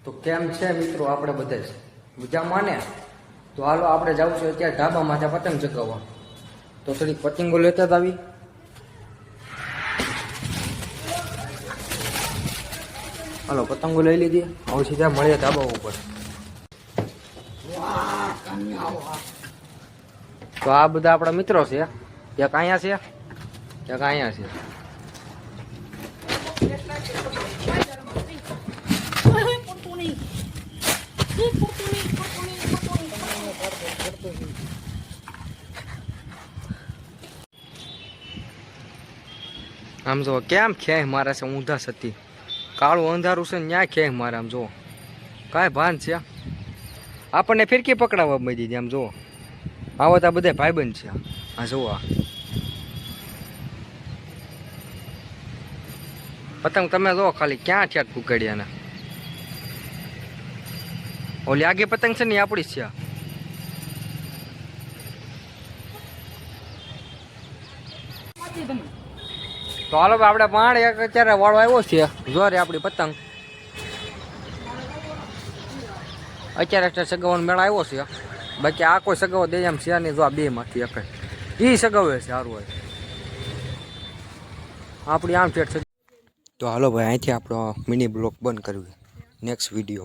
તો કેમ છે મિત્રો આપણે બધા મજા માને તો હાલો આપણે જવું છે અત્યારે ઢાબા માથે પતંગ ચગાવવા તો થોડીક પતંગો લેતા જ આવી હાલો પતંગો લઈ લીધી હવે સીધા મળીએ ઢાબા ઉપર તો આ બધા આપણા મિત્રો છે ક્યાંક અહીંયા છે ક્યાંક અહીંયા છે આમ જો કેમ ખેંચ મારે છે ઊંધા સતી કાળું અંધારું છે ને ન્યા ખેંચ મારે આમ જો કાંઈ ભાન છે આપણને ફિરકી પકડાવવા મળી દીધી આમ જુઓ આવો તો બધા ભાઈબંધ છે હા જુઓ પતંગ તમે જો ખાલી ક્યાં ઠેઠ ફૂકડ્યા ને ઓલી આગે પતંગ છે ને એ આપણી છે તો હાલો આપણે પાણ એક અત્યારે વાળો આવ્યો છે જો રે આપણી પતંગ અત્યારે સગાવાનો મેળા આવ્યો છે બાકી આ કોઈ સગાવો દે એમ છે નહીં જો આ બે માંથી એક એ સગાવે છે સારું હોય આપણી આમ ઠેઠ તો હાલો ભાઈ અહીંથી આપણો મિની બ્લોગ બંધ કરવી નેક્સ્ટ વિડીયો